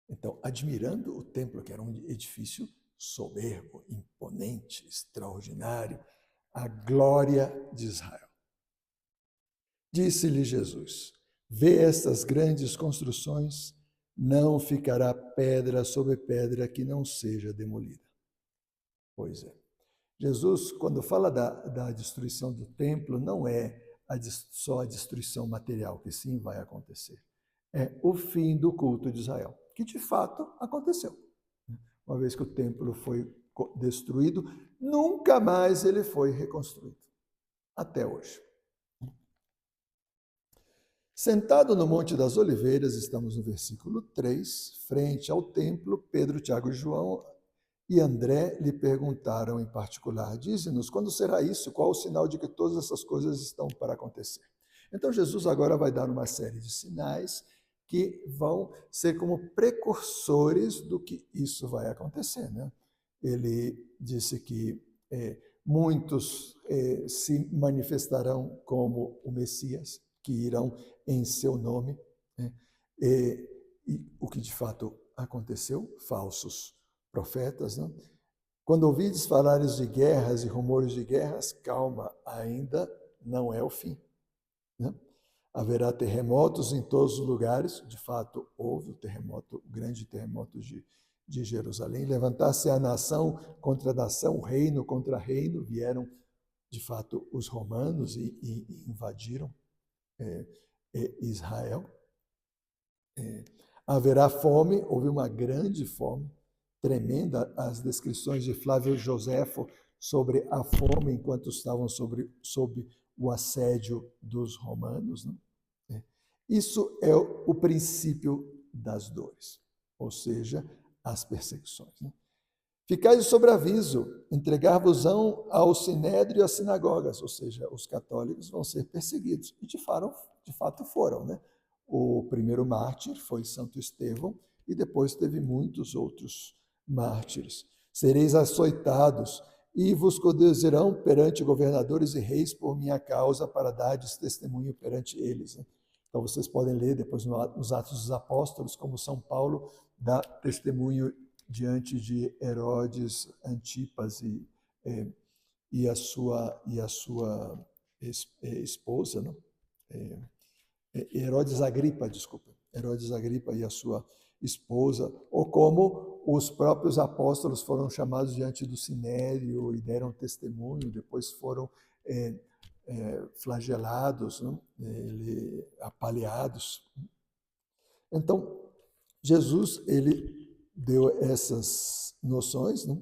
Então, admirando o templo, que era um edifício soberbo, imponente, extraordinário, a glória de Israel. Disse-lhe Jesus: vê estas grandes construções, não ficará pedra sobre pedra que não seja demolida. Pois é. Jesus, quando fala da destruição do templo, não é só a destruição material, que sim vai acontecer. É o fim do culto de Israel, que de fato aconteceu. Uma vez que o templo foi destruído, nunca mais ele foi reconstruído, até hoje. Sentado no Monte das Oliveiras, estamos no versículo 3, frente ao templo, Pedro, Tiago e João e André lhe perguntaram em particular: dize-nos, quando será isso? Qual o sinal de que todas essas coisas estão para acontecer? Então Jesus agora vai dar uma série de sinais que vão ser como precursores do que isso vai acontecer, né? Ele disse que muitos se manifestarão como o Messias, que irão em seu nome, né? E o que de fato aconteceu, falsos profetas, né? Quando ouvides falares de guerras e rumores de guerras, calma, ainda não é o fim, né? Haverá terremotos em todos os lugares. De fato, houve o grande terremoto de Jerusalém. Levantar-se a nação contra nação, reino contra reino. Vieram, de fato, os romanos e invadiram Israel. Haverá fome, houve uma grande fome, tremenda. As descrições de Flávio Joséfo sobre a fome enquanto estavam sob o assédio dos romanos, né? Isso é o princípio das dores, ou seja, as perseguições, né? Ficai de sobreaviso, entregar-vos-ão ao sinédrio e às sinagogas, ou seja, os católicos vão ser perseguidos. E de fato foram, né? O primeiro mártir foi Santo Estevão e depois teve muitos outros mártires. Sereis açoitados e vos conduzirão perante governadores e reis por minha causa para dardes testemunho perante eles, né? Então vocês podem ler depois nos Atos dos Apóstolos como São Paulo dá testemunho diante de Herodes, Antipas e a sua esposa, não? Herodes Agripa, desculpa. Herodes Agripa e a sua esposa, ou como os próprios apóstolos foram chamados diante do sinédrio e deram testemunho, depois foram flagelados, não? Apaleados. Então, Jesus, ele deu essas noções, né?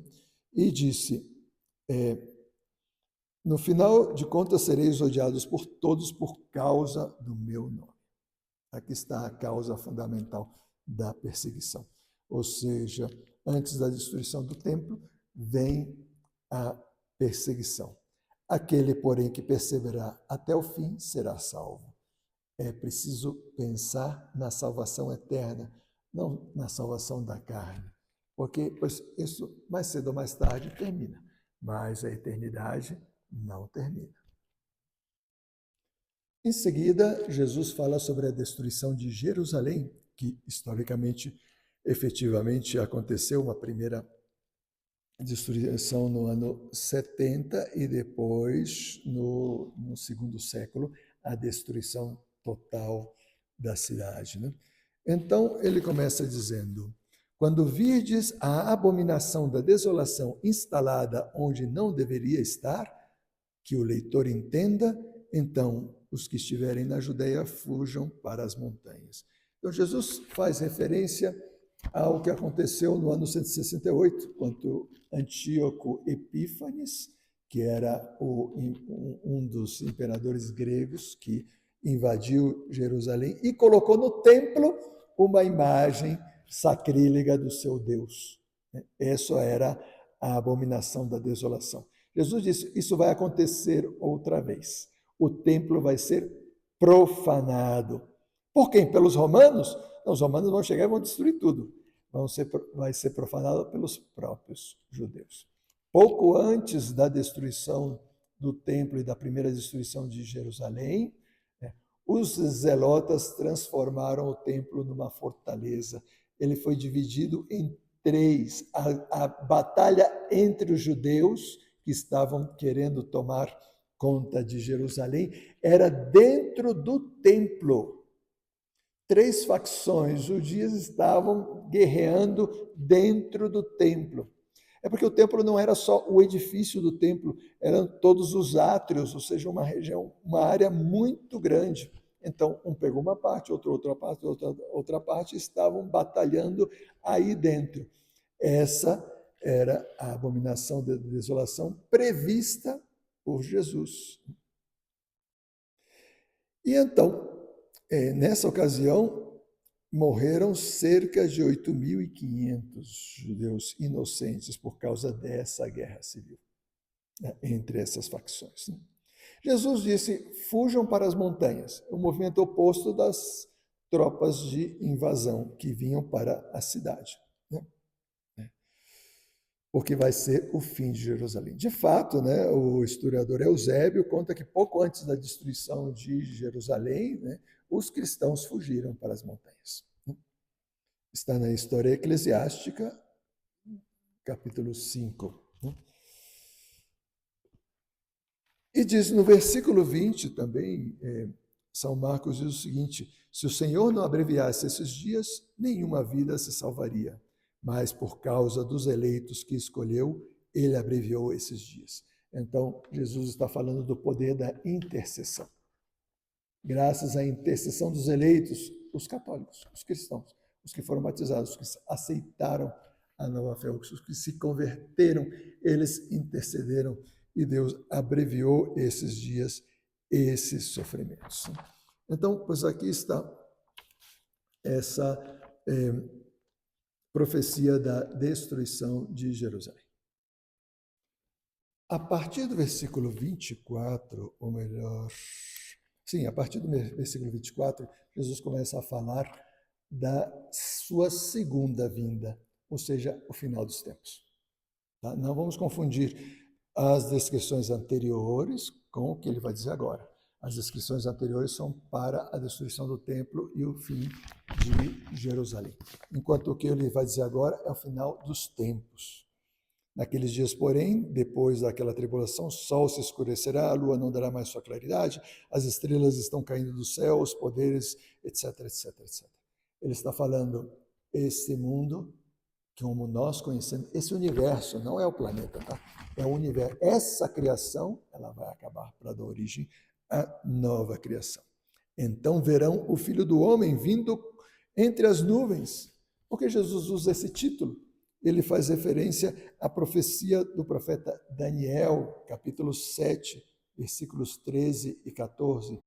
E disse, no final de contas sereis odiados por todos por causa do meu nome. Aqui está a causa fundamental da perseguição. Ou seja, antes da destruição do templo, vem a perseguição. Aquele, porém, que perseverar até o fim, será salvo. É preciso pensar na salvação eterna, não na salvação da carne. Porque pois, isso, mais cedo ou mais tarde, termina. Mas a eternidade não termina. Em seguida, Jesus fala sobre a destruição de Jerusalém, que historicamente, efetivamente aconteceu, uma primeira destruição no ano 70 e depois, no segundo século, a destruição total da cidade, né? Então, ele começa dizendo, quando virdes a abominação da desolação instalada onde não deveria estar, que o leitor entenda, então os que estiverem na Judéia fujam para as montanhas. Então, Jesus faz referência ao que aconteceu no ano 168, quando Antíoco Epífanes, que era um dos imperadores gregos que invadiu Jerusalém e colocou no templo uma imagem sacrílega do seu Deus. Essa era a abominação da desolação. Jesus disse, isso vai acontecer outra vez. O templo vai ser profanado. Por quem? Pelos romanos? Não, os romanos vão chegar e vão destruir tudo. Vai ser profanado pelos próprios judeus. Pouco antes da destruição do templo e da primeira destruição de Jerusalém, os zelotas transformaram o templo numa fortaleza. Ele foi dividido em três. A batalha entre os judeus, que estavam querendo tomar conta de Jerusalém, era dentro do templo. Três facções judias estavam guerreando dentro do templo. É porque o templo não era só o edifício do templo, eram todos os átrios, ou seja, uma região, uma área muito grande. Então, um pegou uma parte, outra parte, outra parte, estavam batalhando aí dentro. Essa era a abominação da desolação prevista por Jesus. E então, nessa ocasião, morreram cerca de 8.500 judeus inocentes por causa dessa guerra civil, né, entre essas facções. Jesus disse, fujam para as montanhas, o movimento oposto das tropas de invasão que vinham para a cidade, né? Porque vai ser o fim de Jerusalém. De fato, né, o historiador Eusébio conta que pouco antes da destruição de Jerusalém, né, os cristãos fugiram para as montanhas. Está na História Eclesiástica, capítulo 5. E diz no versículo 20 também, São Marcos diz o seguinte: se o Senhor não abreviasse esses dias, nenhuma vida se salvaria. Mas por causa dos eleitos que escolheu, ele abreviou esses dias. Então, Jesus está falando do poder da intercessão. Graças à intercessão dos eleitos, os católicos, os cristãos, os que foram batizados, os que aceitaram a nova fé, os que se converteram, eles intercederam e Deus abreviou esses dias, esses sofrimentos. Então, pois aqui está essa profecia da destruição de Jerusalém. A partir do versículo 24, ou melhor, sim, a partir do versículo 24, Jesus começa a falar da sua segunda vinda, ou seja, o final dos tempos. Tá? Não vamos confundir as descrições anteriores com o que ele vai dizer agora. As descrições anteriores são para a destruição do templo e o fim de Jerusalém. Enquanto o que ele vai dizer agora é o final dos tempos. Naqueles dias, porém, depois daquela tribulação, o sol se escurecerá, a lua não dará mais sua claridade, as estrelas estão caindo do céu, os poderes, etc, etc, etc. Ele está falando, este mundo, como nós conhecemos, esse universo, não é o planeta, tá? É o universo. Essa criação, ela vai acabar para dar origem à nova criação. Então verão o Filho do Homem vindo entre as nuvens. Por que Jesus usa esse título? Ele faz referência à profecia do profeta Daniel, capítulo 7, versículos 13 e 14.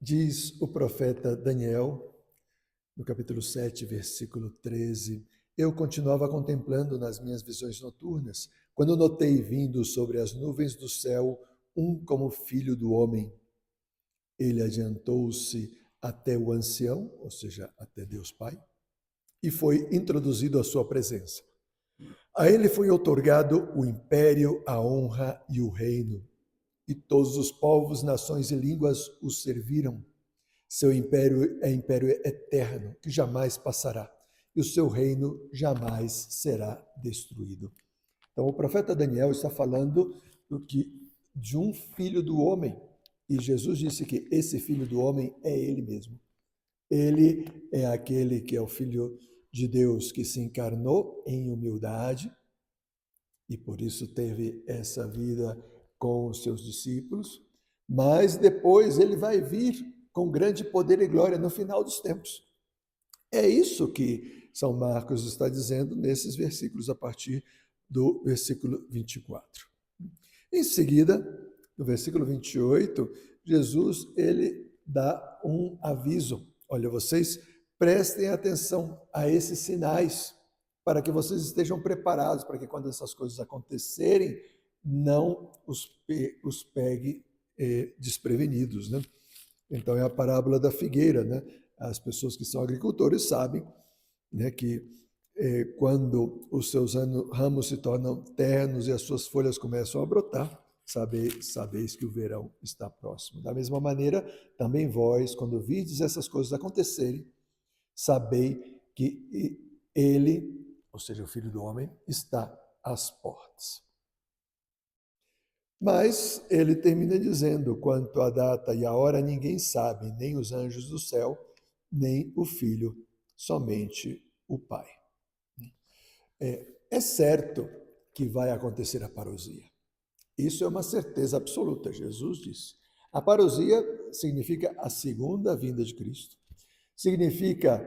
Diz o profeta Daniel, no capítulo 7, versículo 13: eu continuava contemplando nas minhas visões noturnas, quando notei vindo sobre as nuvens do céu um como filho do homem. Ele adiantou-se até o ancião, ou seja, até Deus Pai, e foi introduzido à sua presença. A ele foi outorgado o império, a honra e o reino, e todos os povos, nações e línguas o serviram. Seu império é império eterno, que jamais passará, e o seu reino jamais será destruído. Então, o profeta Daniel está falando de um filho do homem, e Jesus disse que esse filho do homem é ele mesmo. Ele é aquele que é o Filho de Deus que se encarnou em humildade e por isso teve essa vida com os seus discípulos, mas depois ele vai vir com grande poder e glória no final dos tempos. É isso que São Marcos está dizendo nesses versículos, a partir do versículo 24. Em seguida, no versículo 28, Jesus ele dá um aviso. Olha, vocês prestem atenção a esses sinais, para que vocês estejam preparados, para que quando essas coisas acontecerem, não os pegue desprevenidos, né? Então é a parábola da figueira, né? As pessoas que são agricultores sabem, né, que quando os seus ramos se tornam ternos e as suas folhas começam a brotar, sabeis que o verão está próximo. Da mesma maneira, também vós, quando virdes essas coisas acontecerem, sabei que ele, ou seja, o Filho do Homem, está às portas. Mas ele termina dizendo, quanto à data e a hora ninguém sabe, nem os anjos do céu, nem o Filho, somente o Pai. É certo que vai acontecer a parousia. Isso é uma certeza absoluta, Jesus disse. A parousia significa a segunda vinda de Cristo. Significa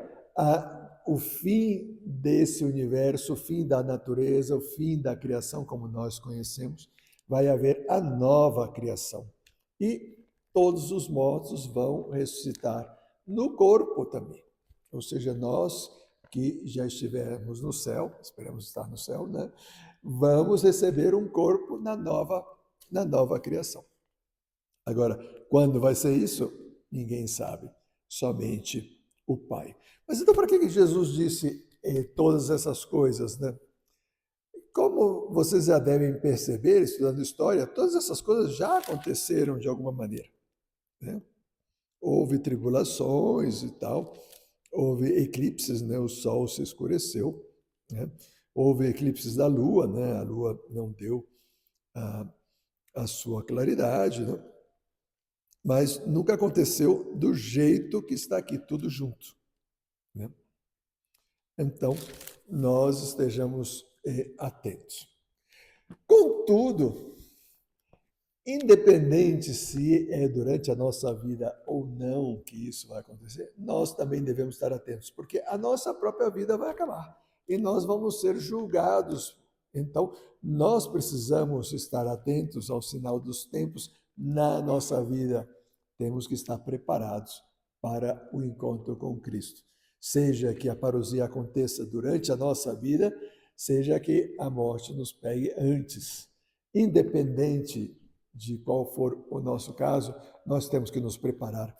o fim desse universo, o fim da natureza, o fim da criação como nós conhecemos. Vai haver a nova criação. E todos os mortos vão ressuscitar no corpo também. Ou seja, nós que já estivermos no céu, esperamos estar no céu, né? Vamos receber um corpo na nova criação. Agora, quando vai ser isso? Ninguém sabe. somente o Pai. Mas então, para que Jesus disse todas essas coisas, né? Como vocês já devem perceber, estudando história, todas essas coisas já aconteceram de alguma maneira, né? Houve tribulações e tal, houve eclipses, né? O sol se escureceu, né? Houve eclipses da lua, né? A lua não deu a sua claridade, né? Mas nunca aconteceu do jeito que está aqui, tudo junto, né? Então, nós estejamos atentos. Contudo, independente se é durante a nossa vida ou não que isso vai acontecer, nós também devemos estar atentos, porque a nossa própria vida vai acabar e nós vamos ser julgados. Então, nós precisamos estar atentos ao sinal dos tempos na nossa vida. Temos que estar preparados para o encontro com Cristo. Seja que a parousia aconteça durante a nossa vida, seja que a morte nos pegue antes. Independente de qual for o nosso caso, nós temos que nos preparar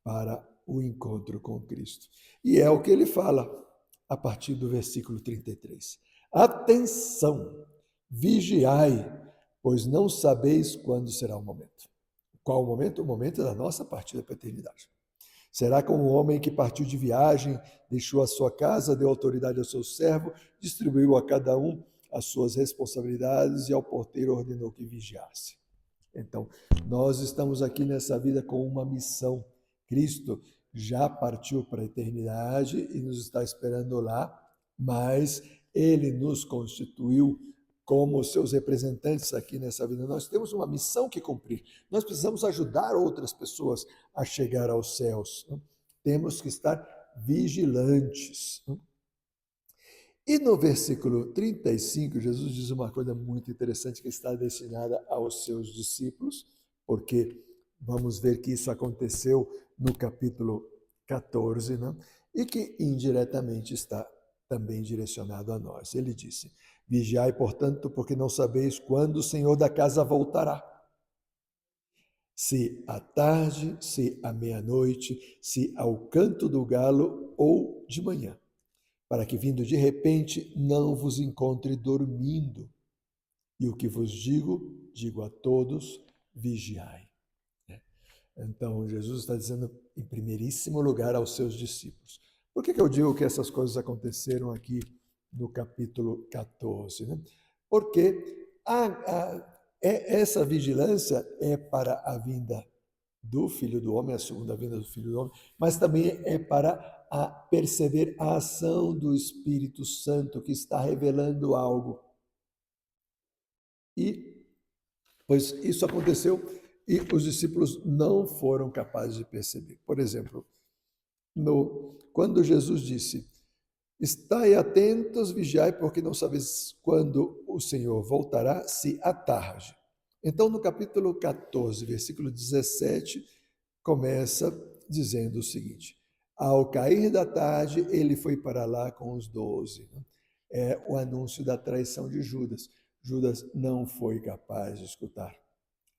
para o encontro com Cristo. E é o que ele fala a partir do versículo 33. Atenção, vigiai, pois não sabeis quando será o momento. Qual o momento? O momento da nossa partida para a eternidade. Será como um homem que partiu de viagem, deixou a sua casa, deu autoridade ao seu servo, distribuiu a cada um as suas responsabilidades e ao porteiro ordenou que vigiasse. Então, nós estamos aqui nessa vida com uma missão. Cristo já partiu para a eternidade e nos está esperando lá, mas ele nos constituiu como seus representantes aqui nessa vida. Nós temos uma missão que cumprir. Nós precisamos ajudar outras pessoas a chegar aos céus. Temos que estar vigilantes. E no versículo 35, Jesus diz uma coisa muito interessante que está destinada aos seus discípulos, porque vamos ver que isso aconteceu no capítulo 14, né? E que indiretamente está também direcionado a nós. Ele disse: vigiai, portanto, porque não sabeis quando o Senhor da casa voltará. Se à tarde, se à meia-noite, se ao canto do galo ou de manhã, para que, vindo de repente, não vos encontre dormindo. E o que vos digo, digo a todos, vigiai. Então, Jesus está dizendo, em primeiríssimo lugar, aos seus discípulos. Por que eu digo que essas coisas aconteceram aqui no capítulo 14? Né? Porque essa vigilância é para a vinda do Filho do Homem, a segunda vinda do Filho do Homem, mas também é para perceber a ação do Espírito Santo que está revelando algo. E, pois isso aconteceu e os discípulos não foram capazes de perceber. Por exemplo, quando Jesus disse: estai atentos, vigiai, porque não sabeis quando o Senhor voltará, se à tarde. Então, no capítulo 14, versículo 17, começa dizendo o seguinte: ao cair da tarde, ele foi para lá com os 12. É o anúncio da traição de Judas. Judas não foi capaz de escutar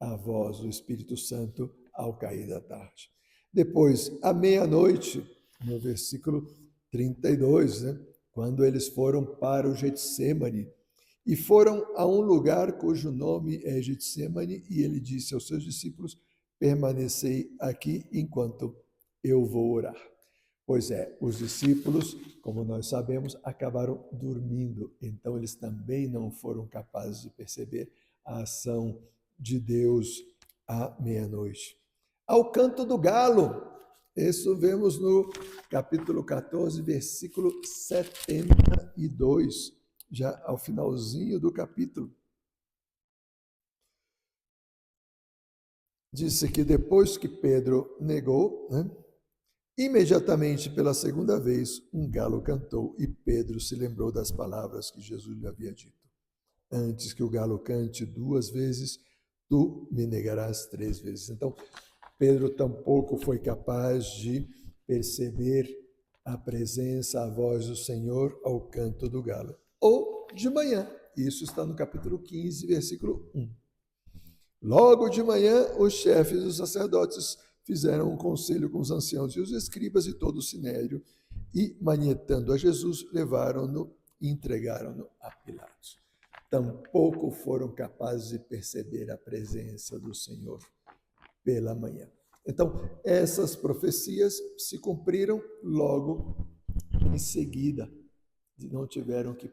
a voz do Espírito Santo ao cair da tarde. Depois, à meia-noite, no versículo 32, né, quando eles foram para o Getsêmani, e foram a um lugar cujo nome é Getsêmani, e ele disse aos seus discípulos: permanecei aqui enquanto eu vou orar. Pois é, os discípulos, como nós sabemos, acabaram dormindo, então eles também não foram capazes de perceber a ação de Deus à meia-noite. Ao canto do galo, isso vemos no capítulo 14, versículo 72, já ao finalzinho do capítulo. Disse que depois que Pedro negou, né, imediatamente pela segunda vez um galo cantou e Pedro se lembrou das palavras que Jesus lhe havia dito. Antes que o galo cante 2 vezes, tu me negarás 3 vezes. Então, Pedro tampouco foi capaz de perceber a presença, a voz do Senhor ao canto do galo. Ou de manhã, isso está no capítulo 15, versículo 1. Logo de manhã, os chefes dos sacerdotes fizeram um conselho com os anciãos e os escribas e todo o sinédrio, e, manietando a Jesus, levaram-no e entregaram-no a Pilatos. Tampouco foram capazes de perceber a presença do Senhor pela manhã. Então, essas profecias se cumpriram logo em seguida, não tiveram que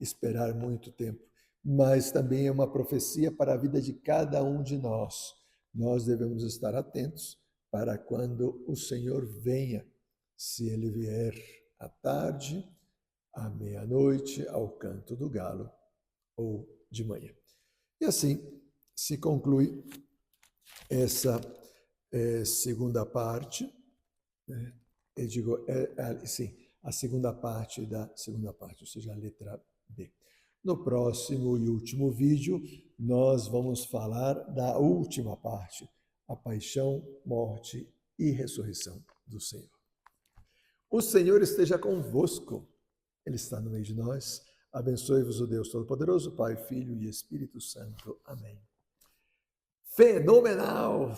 esperar muito tempo, mas também é uma profecia para a vida de cada um de nós. Nós devemos estar atentos para quando o Senhor venha, se ele vier à tarde, à meia-noite, ao canto do galo ou de manhã. E assim se conclui essa segunda parte, eu digo, sim, a segunda parte, ou seja, a letra B. No próximo e último vídeo, nós vamos falar da última parte, a paixão, morte e ressurreição do Senhor. O Senhor esteja convosco, Ele está no meio de nós. Abençoe-vos o Deus Todo-Poderoso, Pai, Filho e Espírito Santo. Amém. Fenomenal!